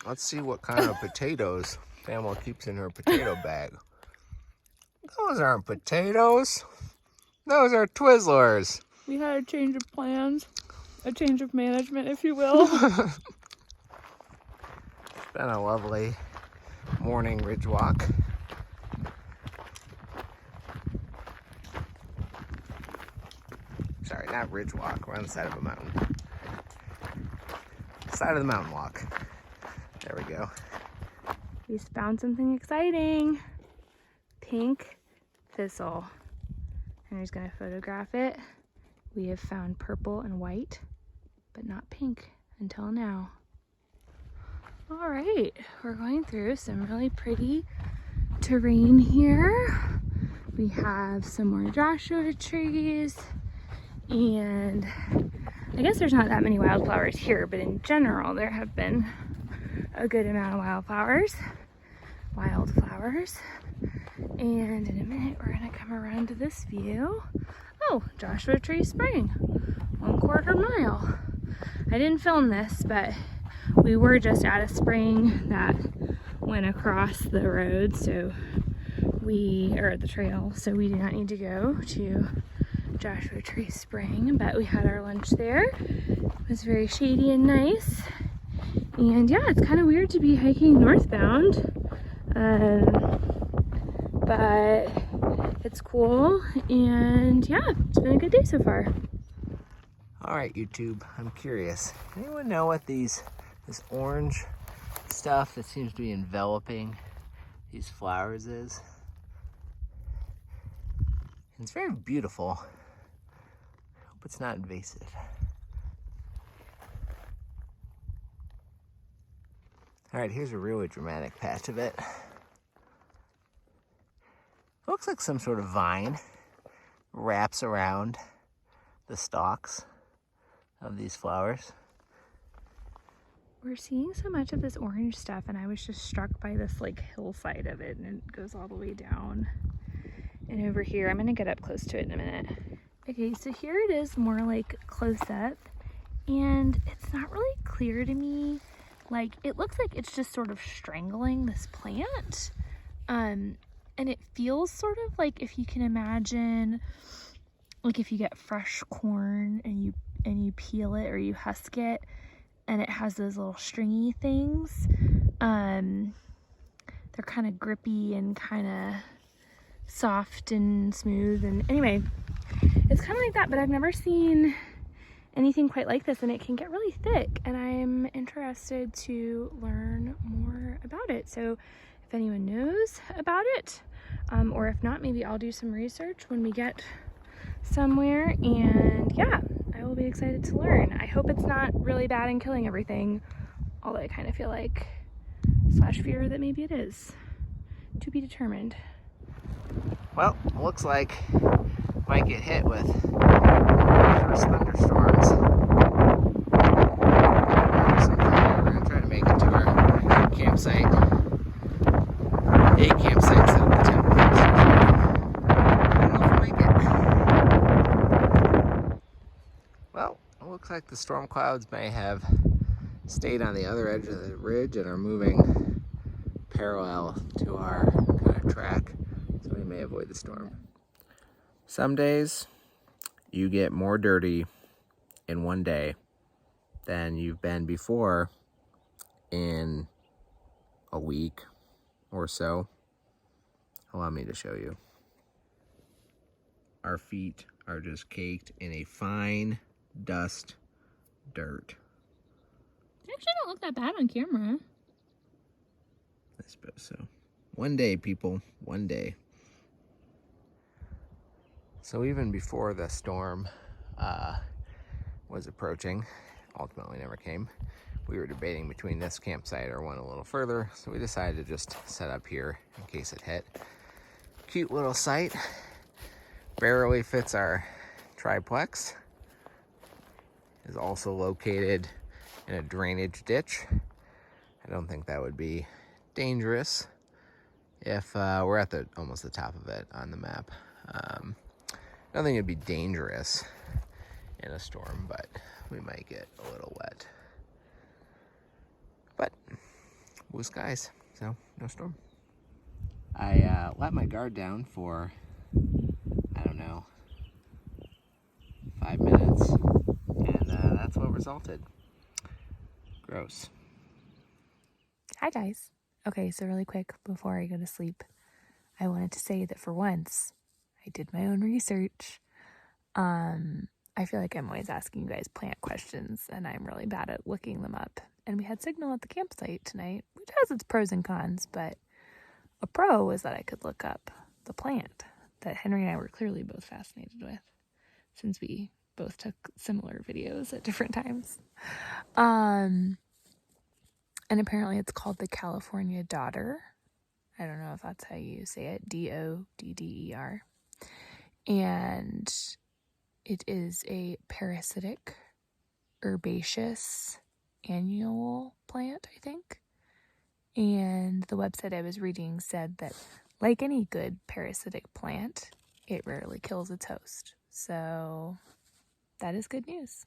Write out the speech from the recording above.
Let's see what kind of potatoes Pamela keeps in her potato bag. Those aren't potatoes. Those are Twizzlers. We had a change of plans, a change of management, if you will. It's been a lovely morning ridge walk. Sorry, not ridge walk. We're on the side of a mountain. Side of the mountain walk. There we go. We found something exciting. Pink thistle. Henry's gonna photograph it. We have found purple and white, but not pink until now. All right, we're going through some really pretty terrain here. We have some more Joshua trees, and I guess there's not that many wildflowers here, but in general, there have been a good amount of wildflowers. And in a minute, we're gonna come around to this view. Oh, Joshua Tree Spring, 1/4 mile. I didn't film this, but we were just at a spring that went across the road, or the trail, so we did not need to go to Joshua Tree Spring, but we had our lunch there. It was very shady and nice. And yeah, it's kind of weird to be hiking northbound, but it's cool, and yeah, it's been a good day so far. All right, YouTube, I'm curious. Anyone know what this orange stuff that seems to be enveloping these flowers is? It's very beautiful. I hope it's not invasive. All right, here's a really dramatic patch of it. Looks like some sort of vine wraps around the stalks of these flowers. We're seeing so much of this orange stuff, and I was just struck by this like hillside of it, and it goes all the way down. And over here, I'm gonna get up close to it in a minute. Okay, so here it is more like close up, and it's not really clear to me. Like, it looks like it's just sort of strangling this plant. And it feels sort of like, if you can imagine, like if you get fresh corn and you peel it or you husk it, and it has those little stringy things. They're kind of grippy and kind of soft and smooth, and anyway, it's kind of like that, but I've never seen anything quite like this, and it can get really thick, and I'm interested to learn more about it. So if anyone knows about it, or if not, maybe I'll do some research when we get somewhere, and yeah, I will be excited to learn. I hope it's not really bad and killing everything, although I kind of feel like / fear that maybe it is. To be determined. Well, it looks like might get hit with first thunderstorms. We're gonna try to make it to our campsite. 8 campsites that will attempt this. Well, it looks like the storm clouds may have stayed on the other edge of the ridge and are moving parallel to our kind of track, so we may avoid the storm. Some days you get more dirty in one day than you've been before in a week or so. Allow me to show you. Our feet are just caked in a fine dust dirt. They actually don't look that bad on camera. I suppose so. One day, people, one day. So even before the storm was approaching, ultimately never came, we were debating between this campsite or one a little further, so we decided to just set up here in case it hit. Cute little site. Barely fits our triplex. Is also located in a drainage ditch. I don't think that would be dangerous if we're at almost the top of it on the map. I don't think it'd be dangerous in a storm, but we might get a little wet. But blue skies, so no storm. I let my guard down for, I don't know, 5 minutes, and that's what resulted. Gross. Hi guys. Okay, so really quick before I go to sleep, I wanted to say that for once, I did my own research. I feel like I'm always asking you guys plant questions, and I'm really bad at looking them up. And we had signal at the campsite tonight, which has its pros and cons, but a pro was that I could look up the plant that Henry and I were clearly both fascinated with, since we both took similar videos at different times. And apparently it's called the California Dodder. I don't know if that's how you say it. Dodder. And it is a parasitic, herbaceous annual plant, I think. And the website I was reading said that, like any good parasitic plant, it rarely kills its host. So that is good news.